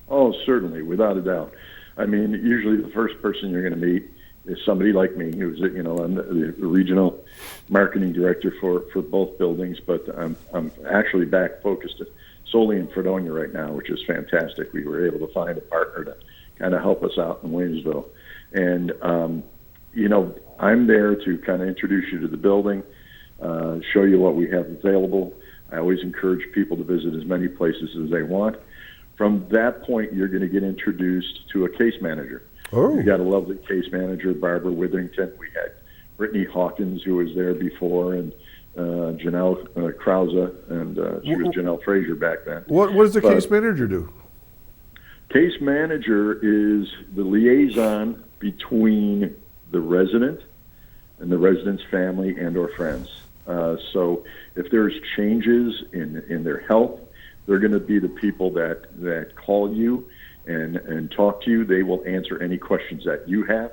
Oh, certainly, without a doubt. Usually the first person you're going to meet is somebody like me, who's I'm the regional marketing director for both buildings, but I'm actually back focused solely in Fredonia right now, which is fantastic. We were able to find a partner to kind of help us out in Williamsville, and I'm there to kind of introduce you to the building, show you what we have available. I always encourage people to visit as many places as they want. From that point, you're going to get introduced to a case manager. Oh. We got a lovely case manager, Barbara Witherington. We had Brittany Hawkins, who was there before, and Janelle Krause, and she was Janelle Frazier back then. What does the case manager do? Case manager is the liaison between the resident and the resident's family and or friends. So if there's changes in their health, they're going to be the people that call you and talk to you. They will answer any questions that you have.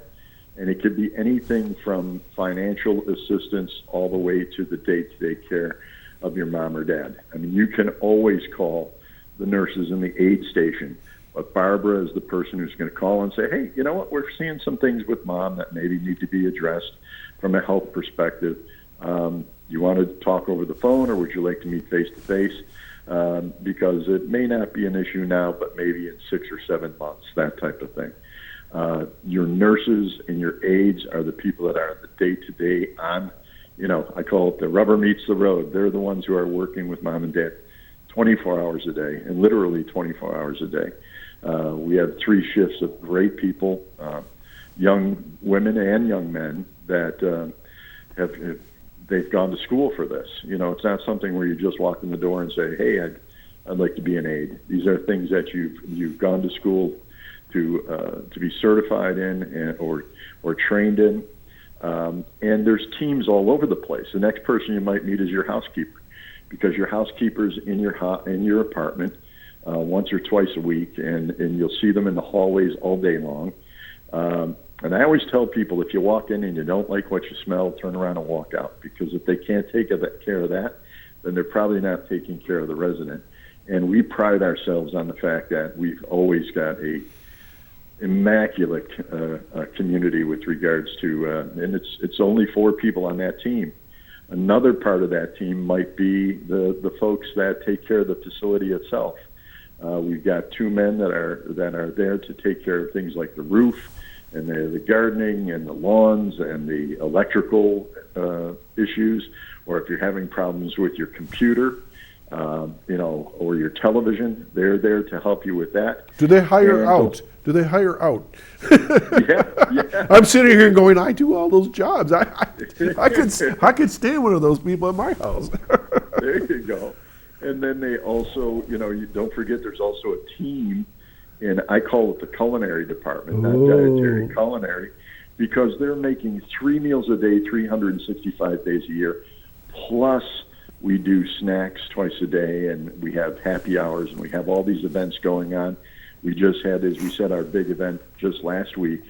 And it could be anything from financial assistance all the way to the day-to-day care of your mom or dad. You can always call the nurses in the aid station, but Barbara is the person who's going to call and say, hey, you know what, we're seeing some things with mom that maybe need to be addressed from a health perspective. You want to talk over the phone, or would you like to meet face-to-face? Because it may not be an issue now, but maybe in 6 or 7 months, that type of thing. Your nurses and your aides are the people that are the day-to-day on, I call it the rubber meets the road. They're the ones who are working with mom and dad 24 hours a day, and literally 24 hours a day. We have 3 shifts of great people, young women and young men that they've gone to school for this. It's not something where you just walk in the door and say, hey, I'd like to be an aide. These are things that you've gone to school to be certified in or trained in. And there's teams all over the place. The next person you might meet is your housekeeper, because your housekeeper's in your apartment once or twice a week, and you'll see them in the hallways all day long. And I always tell people, if you walk in and you don't like what you smell, turn around and walk out, because if they can't take care of that, then they're probably not taking care of the resident. And we pride ourselves on the fact that we've always got a immaculate community with regards to, and it's only 4 people on that team. Another part of that team might be the folks that take care of the facility itself. We've got 2 men that are there to take care of things like the roof and the gardening and the lawns and the electrical issues, or if you're having problems with your computer, or your television, they're there to help you with that. Do they hire out? Do they hire out? Yeah. I'm sitting here going, I do all those jobs. I could stand one of those people at my house. There you go. And then they also, you don't forget, there's also a team, and I call it the culinary department, not dietary, culinary, because they're making 3 meals a day, 365 days a year, plus we do snacks twice a day, and we have happy hours, and we have all these events going on. We just had, as we said, our big event just last week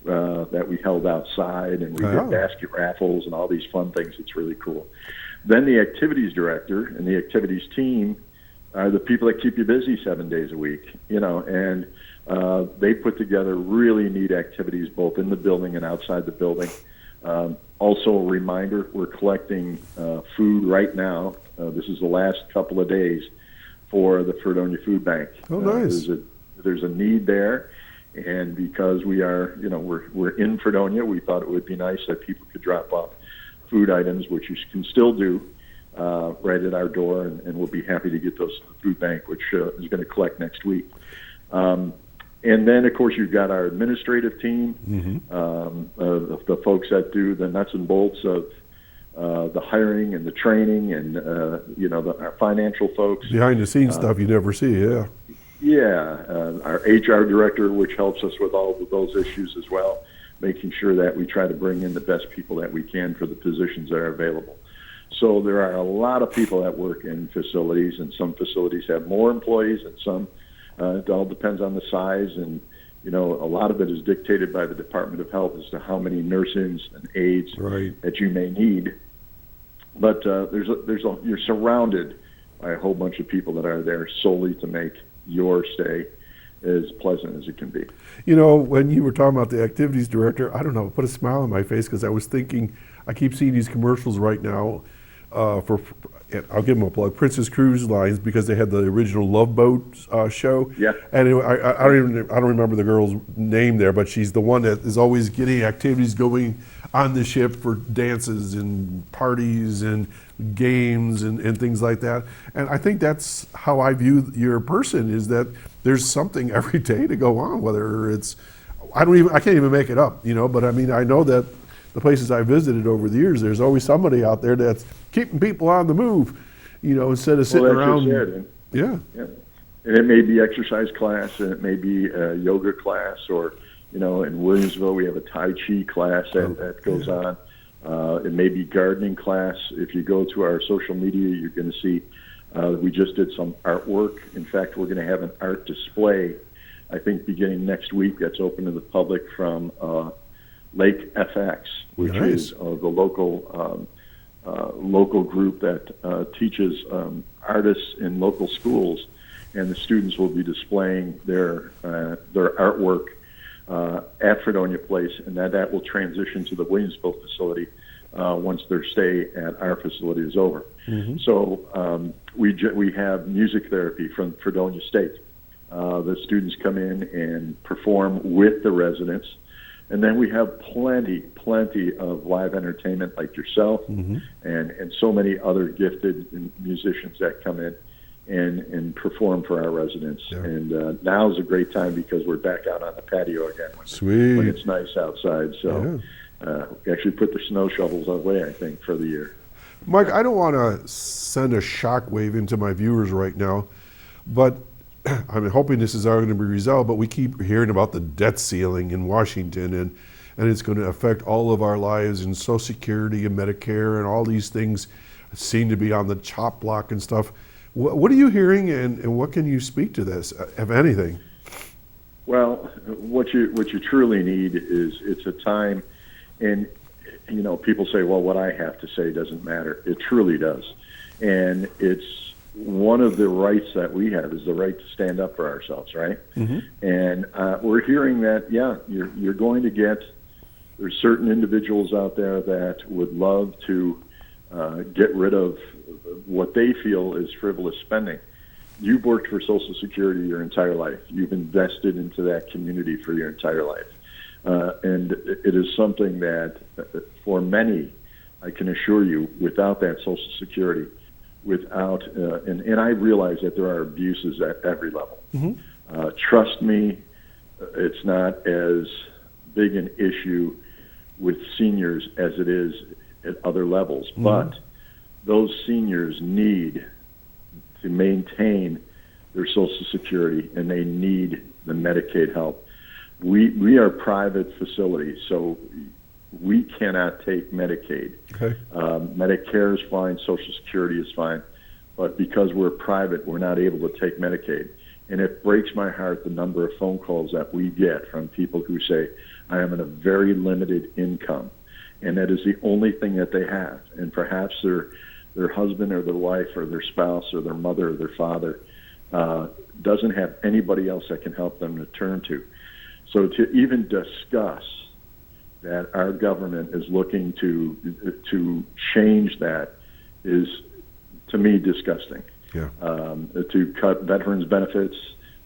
that we held outside, and we did basket raffles and all these fun things. It's really cool. Then the activities director and the activities team are the people that keep you busy 7 days a week, and they put together really neat activities both in the building and outside the building. Also, a reminder, we're collecting food right now. This is the last couple of days for the Fredonia Food Bank. Oh, nice. There's a need there, and because we are, we're in Fredonia, we thought it would be nice that people could drop off food items, which you can still do right at our door, and we'll be happy to get those to the food bank, which is going to collect next week. And then, of course, you've got our administrative team, the folks that do the nuts and bolts of the hiring and the training, and our financial folks. Behind the scenes stuff you never see, yeah. Yeah, our HR director, which helps us with all of those issues as well, making sure that we try to bring in the best people that we can for the positions that are available. So there are a lot of people that work in facilities, and some facilities have more employees, and some it all depends on the size, and a lot of it is dictated by the Department of Health as to how many nurses and aides that you may need. But you're surrounded by a whole bunch of people that are there solely to make your stay as pleasant as it can be. When you were talking about the activities director, I don't know, put a smile on my face, because I was thinking, I keep seeing these commercials right now for I'll give them a plug, Princess Cruise Lines, because they had the original Love Boat show. Yeah. And I don't remember the girl's name there, but she's the one that is always getting activities going on the ship for dances and parties and games and things like that. And I think that's how I view your person, is that there's something every day to go on, whether it's, I can't even make it up, but I mean, I know that the places I visited over the years, there's always somebody out there that's keeping people on the move, instead of sitting around. Yeah. And it may be exercise class, and it may be a yoga class, or, in Williamsville, we have a Tai Chi class that goes on. It may be gardening class. If you go to our social media, you're going to see we just did some artwork. In fact, we're going to have an art display, I think, beginning next week. That's open to the public from Lake FX, which is the local group that teaches artists in local schools, and the students will be displaying their artwork at Fredonia Place, and that will transition to the Williamsville facility once their stay at our facility is over. So we have music therapy from Fredonia State. The students come in and perform with the residents. And then we have plenty of live entertainment like yourself and so many other gifted musicians that come in and perform for our residents. Yeah. And now is a great time because we're back out on the patio again when it's nice outside. So we actually put the snow shovels away, I think, for the year. Mike, I don't want to send a shockwave into my viewers right now, But I'm hoping this is all going to be resolved, but we keep hearing about the debt ceiling in Washington, and it's going to affect all of our lives, and Social Security and Medicare and all these things seem to be on the chop block and stuff. What are you hearing, and what can you speak to this, if anything? Well, what you truly need is, it's a time, and people say, well, what I have to say doesn't matter. It truly does, and it's one of the rights that we have is the right to stand up for ourselves, right? Mm-hmm. And we're hearing that, you're going to get, there's certain individuals out there that would love to get rid of what they feel is frivolous spending. You've worked for Social Security your entire life. You've invested into that community for your entire life. And it is something that, for many, I can assure you, without that Social Security, without, and I realize that there are abuses at every level. Mm-hmm. Trust me, it's not as big an issue with seniors as it is at other levels. Mm-hmm. But those seniors need to maintain their Social Security, and they need the Medicaid help. We are private facilities, so we cannot take Medicaid. Okay. Medicare is fine, Social Security is fine, but because we're private, we're not able to take Medicaid. And it breaks my heart the number of phone calls that we get from people who say, I am in a very limited income, and that is the only thing that they have. And perhaps their husband or their wife or their spouse or their mother or their father doesn't have anybody else that can help them to turn to. So to even discuss that our government is looking to change that is, to me, disgusting. Yeah. To cut veterans benefits,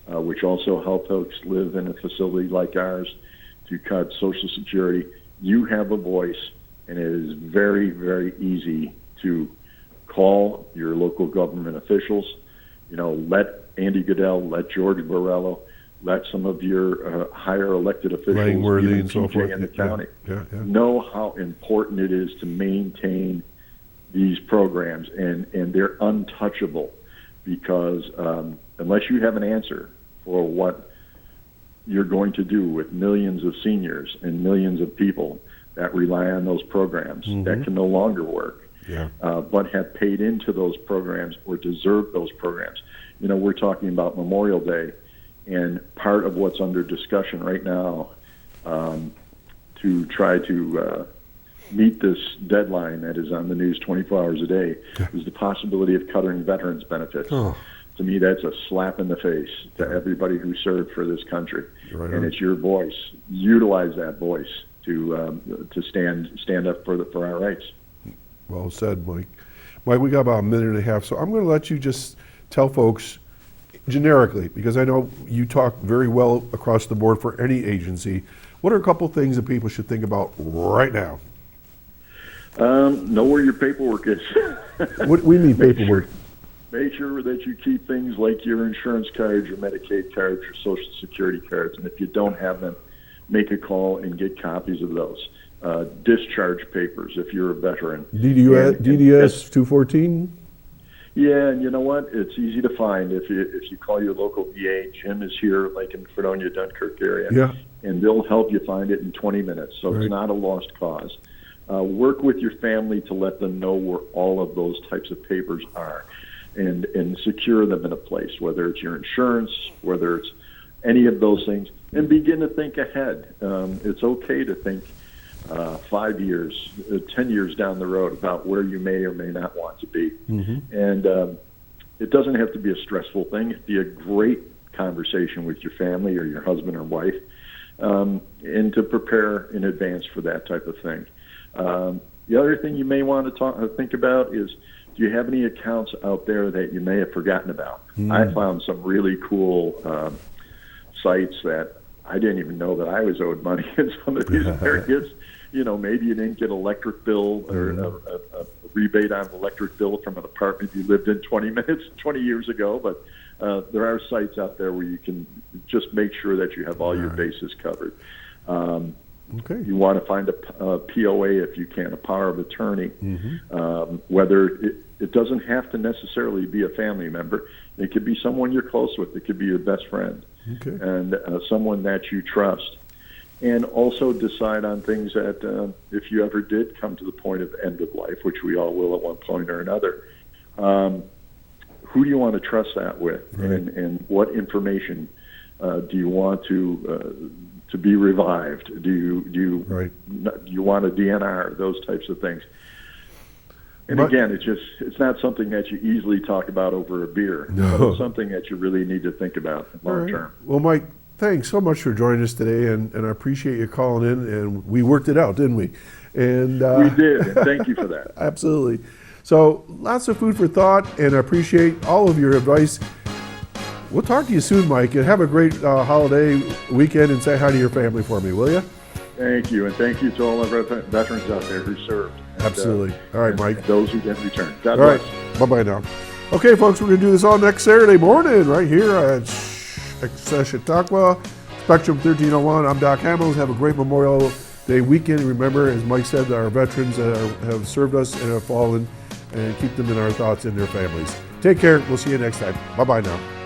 which also help folks live in a facility like ours, to cut Social Security. You have a voice, and it is very, very easy to call your local government officials. Let Andy Goodell, let George Borrello, let some of your higher elected officials, Langworthy and so forth, in the county, yeah. know how important it is to maintain these programs, and they're untouchable, because unless you have an answer for what you're going to do with millions of seniors and millions of people that rely on those programs, mm-hmm. that can no longer work, but have paid into those programs or deserve those programs. We're talking about Memorial Day, and part of what's under discussion right now to try to meet this deadline that is on the news 24 hours a day is the possibility of cutting veterans benefits. Oh. To me, that's a slap in the face to everybody who served for this country. Right. And it's your voice. Utilize that voice to stand up for our rights. Well said, Mike. Mike, we got about a minute and a half, so I'm going to let you just tell folks generically, because I know you talk very well across the board for any agency. What are a couple things that people should think about right now? Know where your paperwork is. What do you mean paperwork? Make sure that you keep things like your insurance cards, your Medicaid cards, your Social Security cards, and if you don't have them, make a call and get copies of those. Discharge papers if you're a veteran. DDS 214? Yeah, and you know what? It's easy to find if you call your local VA. Jim is here, like in Fredonia, Dunkirk area, and they'll help you find it in 20 minutes. So It's not a lost cause. Work with your family to let them know where all of those types of papers are, and secure them in a place, whether it's your insurance, whether it's any of those things, and begin to think ahead. It's okay to think 5 years, 10 years down the road about where you may or may not want to be. Mm-hmm. And it doesn't have to be a stressful thing. It can be a great conversation with your family or your husband or wife, and to prepare in advance for that type of thing. The other thing you may want to think about is, do you have any accounts out there that you may have forgotten about? Mm. I found some really cool sites that I didn't even know that I was owed money in some of these areas. Maybe you didn't get an electric bill or a rebate on an electric bill from an apartment you lived in 20 years ago, but there are sites out there where you can just make sure that you have all your bases covered. You want to find a POA if you can, a power of attorney, whether It doesn't have to necessarily be a family member. It could be someone you're close with. It could be your best friend, Okay. and someone that you trust. And also decide on things that if you ever did come to the point of end of life, which we all will at one point or another, who do you want to trust that with, Right. and what information do you want to be revived? Do you want a DNR? Those types of things. And But- again, it's not something that you easily talk about over a beer. No. But it's something that you really need to think about All long right. term. Well, Mike, thanks so much for joining us today, and I appreciate you calling in, and we worked it out, didn't we? And We did, and thank you for that. Absolutely. So lots of food for thought, and I appreciate all of your advice. We'll talk to you soon, Mike, and have a great holiday weekend, and say hi to your family for me, will you? Thank you, and thank you to all of our veterans out there who served. And, Absolutely. All right, and Mike. those who didn't return. God All right. bless. Bye-bye now. Okay, folks, we're going to do this all next Saturday morning right here at Chautauqua, Spectrum 1301. I'm Doc Hamels. Have a great Memorial Day weekend. Remember, as Mike said, our veterans have served us and have fallen, and keep them in our thoughts and their families. Take care. We'll see you next time. Bye-bye now.